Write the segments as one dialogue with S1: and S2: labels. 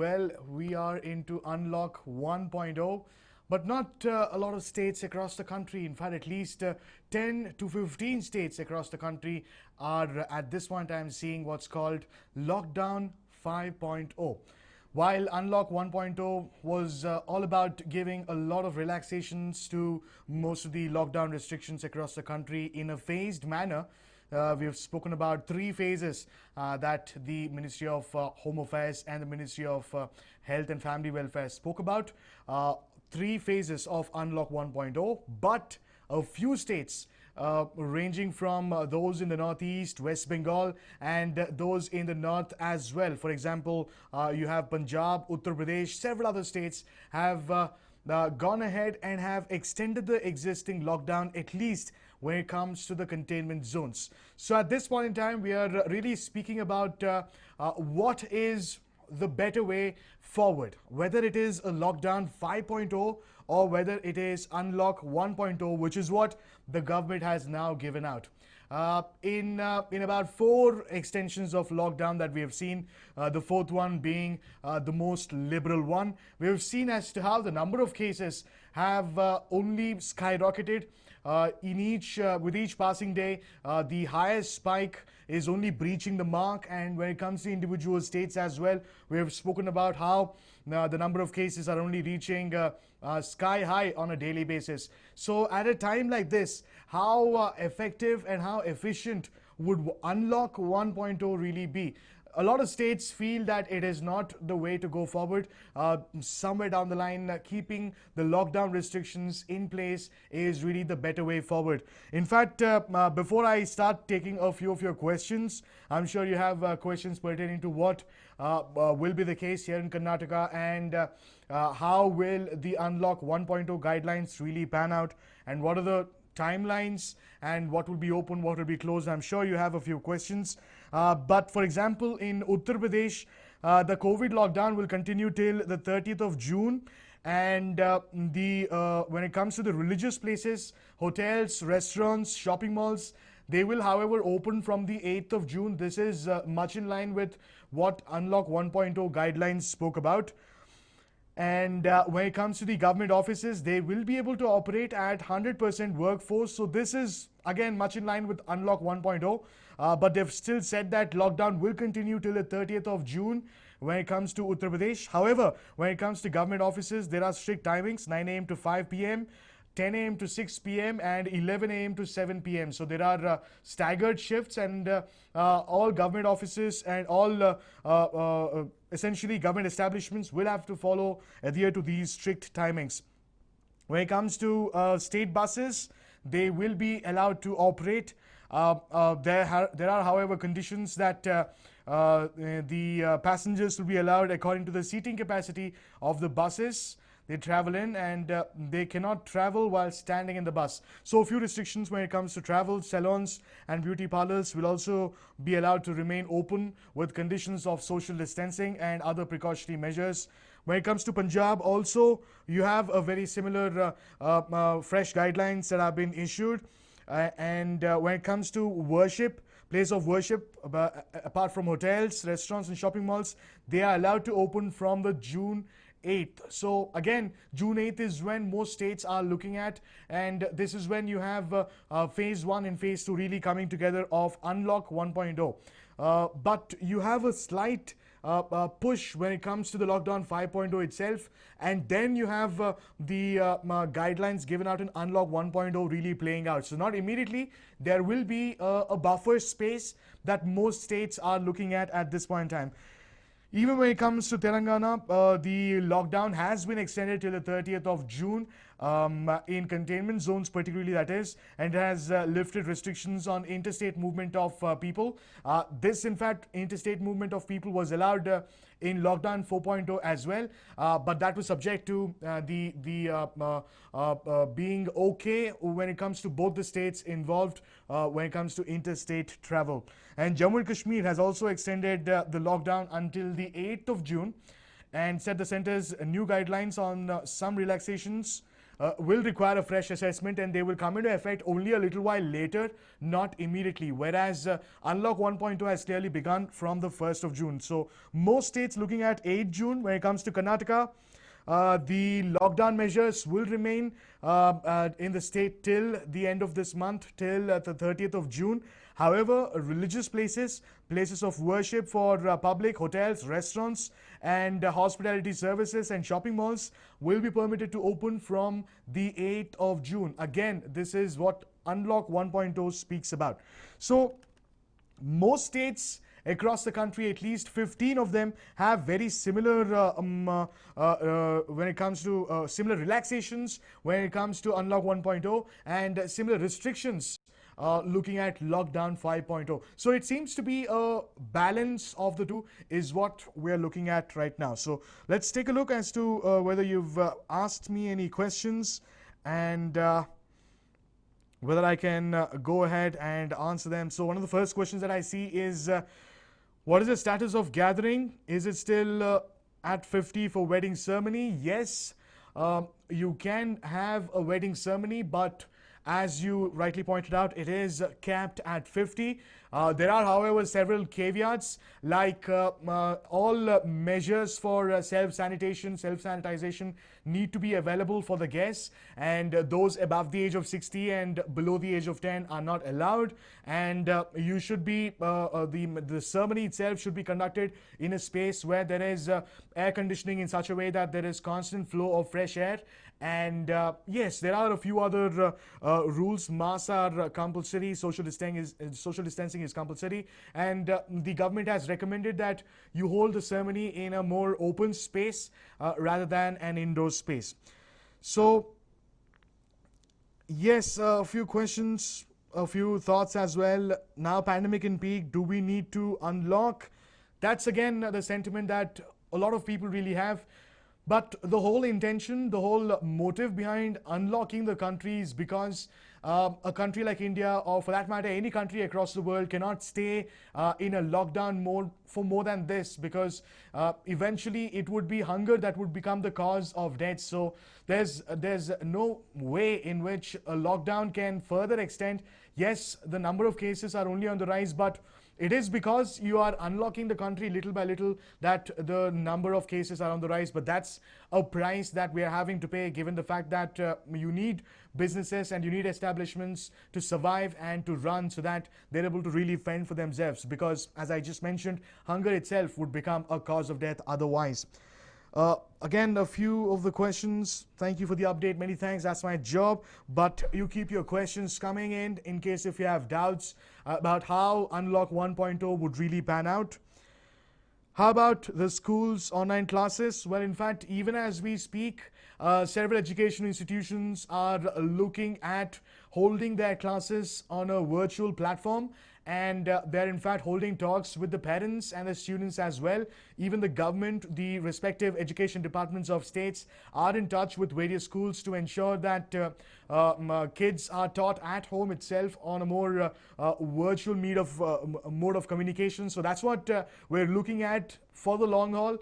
S1: Well, we are into Unlock 1.0, but not a lot of states across the country. In fact, at least 10 to 15 states across the country are at this point in time seeing what's called Lockdown 5.0. While Unlock 1.0 was all about giving a lot of relaxations to most of the lockdown restrictions across the country in a phased manner, we have spoken about three phases that the Ministry of Home Affairs and the Ministry of Health and Family Welfare spoke about. Three phases of Unlock 1.0, but a few states ranging from those in the northeast, West Bengal, and those in the north as well. For example, you have Punjab, Uttar Pradesh, several other states have gone ahead and have extended the existing lockdown, at least when it comes to the containment zones. So at this point in time, we are really speaking about what is the better way forward, whether it is a lockdown 5.0 or whether it is Unlock 1.0, which is what the government has now given out. In about four extensions of lockdown that we have seen, the fourth one being the most liberal one, we have seen as to how the number of cases have only skyrocketed. With each passing day, the highest spike is only breaching the mark, and when it comes to individual states as well, we have spoken about how the number of cases are only reaching sky high on a daily basis. So at a time like this, how effective and how efficient would Unlock 1.0 really be? A lot of states feel that it is not the way to go forward. Somewhere down the line, keeping the lockdown restrictions in place is really the better way forward. In fact, before I start taking a few of your questions, I'm sure you have questions pertaining to what will be the case here in Karnataka, and how will the Unlock 1.0 guidelines really pan out, and what are the timelines and what will be open, what will be closed. I'm sure you have a few questions. But for example, in Uttar Pradesh, the COVID lockdown will continue till the 30th of June. And when it comes to the religious places, hotels, restaurants, shopping malls, they will, however, open from the 8th of June. This is much in line with what Unlock 1.0 guidelines spoke about. And when it comes to the government offices, they will be able to operate at 100% workforce. So this is, again, much in line with Unlock 1.0. But they've still said that lockdown will continue till the 30th of June when it comes to Uttar Pradesh. However, when it comes to government offices, there are strict timings, 9 a.m. to 5 p.m., 10 a.m. to 6 p.m. and 11 a.m. to 7 p.m. So there are staggered shifts, and all government offices and all essentially government establishments will have to adhere to these strict timings. When it comes to state buses, they will be allowed to operate. There are, however, conditions that the passengers will be allowed according to the seating capacity of the buses they travel in, and they cannot travel while standing in the bus. So a few restrictions when it comes to travel. Salons and beauty parlors will also be allowed to remain open with conditions of social distancing and other precautionary measures. When it comes to Punjab, also you have a very similar fresh guidelines that have been issued. And when it comes to worship, place of worship, apart from hotels, restaurants and shopping malls, they are allowed to open from the June 8th. So again, June 8th is when most states are looking at, and this is when you have phase 1 and phase 2 really coming together of Unlock 1.0. But you have a slight push when it comes to the lockdown 5.0 itself, and then you have the guidelines given out in Unlock 1.0 really playing out. So not immediately, there will be a buffer space that most states are looking at this point in time. Even when it comes to Telangana, the lockdown has been extended till the 30th of June in containment zones particularly, that is, and has lifted restrictions on interstate movement of people. This, in fact, interstate movement of people was allowed in lockdown 4.0 as well, but that was subject to being okay when it comes to both the states involved when it comes to interstate travel. And Jammu and Kashmir has also extended the lockdown until the 8th of June and set the centre's new guidelines on some relaxations will require a fresh assessment, and they will come into effect only a little while later, not immediately. Whereas Unlock 1.0 has clearly begun from the 1st of June. So most states looking at 8 June. When it comes to Karnataka, the lockdown measures will remain in the state till the end of this month, till the 30th of June. However, religious places, places of worship for public, hotels, restaurants, and hospitality services and shopping malls will be permitted to open from the 8th of June. Again, this is what Unlock 1.0 speaks about. So, most states across the country, at least 15 of them, have very similar when it comes to similar relaxations when it comes to Unlock 1.0, and similar restrictions looking at lockdown 5.0. So it seems to be a balance of the two is what we're looking at right now. So let's take a look as to whether you've asked me any questions, and whether I can go ahead and answer them. So one of the first questions that I see is, what is the status of gathering? Is it still at 50 for wedding ceremony? Yes, you can have a wedding ceremony, but as you rightly pointed out, it is capped at 50. There are, however, several caveats, like all measures for self-sanitation, self-sanitization need to be available for the guests, and those above the age of 60 and below the age of 10 are not allowed. And you should be, the ceremony itself should be conducted in a space where there is air conditioning in such a way that there is constant flow of fresh air. And yes, there are a few other rules. Masks are compulsory, social distancing is compulsory, and the government has recommended that you hold the ceremony in a more open space rather than an indoor space. So yes, a few questions, a few thoughts as well. Now pandemic in peak, do we need to unlock? That's again the sentiment that a lot of people really have. But the whole intention, the whole motive behind unlocking the country is because a country like India, or for that matter any country across the world, cannot stay in a lockdown mode for more than this, because eventually it would be hunger that would become the cause of death. So there's no way in which a lockdown can further extend. Yes, the number of cases are only on the rise, but it is because you are unlocking the country little by little that the number of cases are on the rise. But that's a price that we are having to pay, given the fact that you need businesses and you need establishments to survive and to run, so that they're able to really fend for themselves. Because as I just mentioned, hunger itself would become a cause of death otherwise. Again, a few of the questions. Thank you for the update. Many thanks. That's my job. But you keep your questions coming in case if you have doubts about how Unlock 1.0 would really pan out. How about the schools' online classes? Well, in fact, even as we speak, several education institutions are looking at holding their classes on a virtual platform, and they're in fact holding talks with the parents and the students as well. Even the government, the respective education departments of states are in touch with various schools to ensure that kids are taught at home itself on a more virtual mode of communication. So that's what we're looking at for the long haul.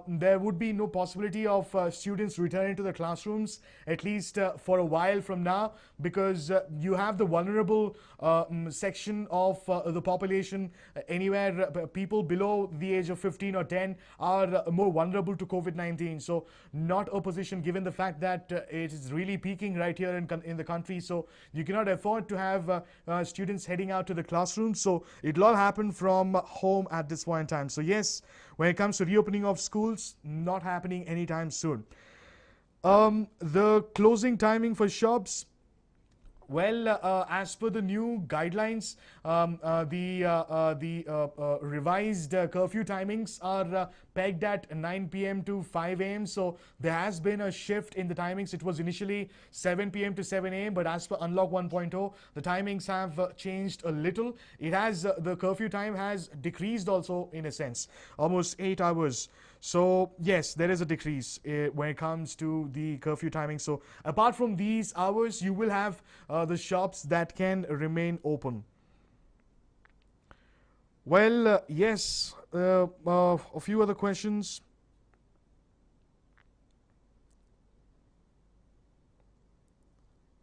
S1: There would be no possibility of students returning to the classrooms, at least for a while from now, because you have the vulnerable section of the population. Anywhere people below the age of 15 or 10 are more vulnerable to COVID-19. So not a position, given the fact that it is really peaking right here in the country. So you cannot afford to have students heading out to the classroom. So it'll all happen from home at this point in time. So yes, when it comes to reopening of schools, not happening anytime soon. The closing timing for shops, well, as per the new guidelines, the revised curfew timings are pegged at 9 p.m. to 5 a.m. So there has been a shift in the timings. It was initially 7 p.m. to 7 a.m. But as per Unlock 1.0, the timings have changed a little. It has the curfew time has decreased also, in a sense, almost 8 hours. So yes, there is a decrease when it comes to the curfew timing. So apart from these hours, you will have the shops that can remain open. Well, yes, a few other questions.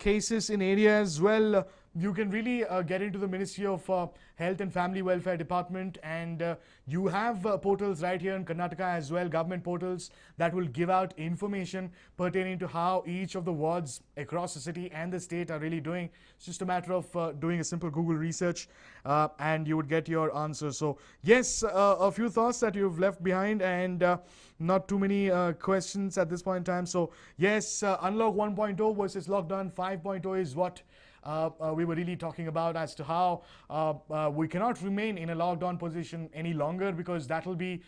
S1: cases in area as well, you can really get into the Ministry of Health and Family Welfare Department, and you have portals right here in Karnataka as well, government portals that will give out information pertaining to how each of the wards across the city and the state are really doing. It's just a matter of doing a simple Google research, and you would get your answer. So yes, a few thoughts that you've left behind, and not too many questions at this point in time. So yes, Unlock 1.0 versus Lockdown 5.0 is what we were really talking about, as to how we cannot remain in a lockdown position any longer, because that will be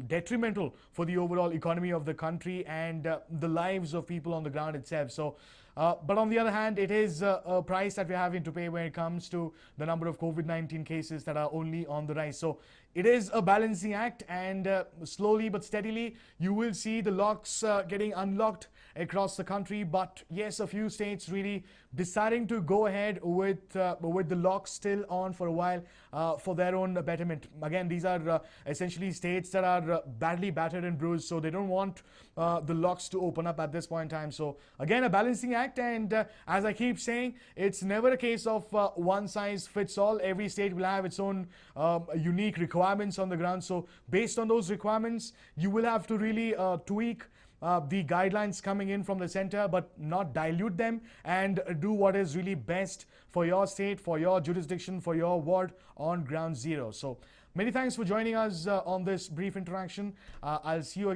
S1: detrimental for the overall economy of the country and the lives of people on the ground itself. So but on the other hand, it is a price that we're having to pay when it comes to the number of COVID-19 cases that are only on the rise. So it is a balancing act, and slowly but steadily you will see the locks getting unlocked across the country. But yes, a few states really deciding to go ahead with the locks still on for a while for their own betterment. Again, these are essentially states that are badly battered and bruised, so they don't want the locks to open up at this point in time. So again, a balancing act, and as I keep saying, it's never a case of one size fits all. Every state will have its own unique requirements on the ground. So based on those requirements, you will have to really tweak the guidelines coming in from the center, but not dilute them, and do what is really best for your state, for your jurisdiction, for your ward on ground zero. So many thanks for joining us on this brief interaction. I'll see you again.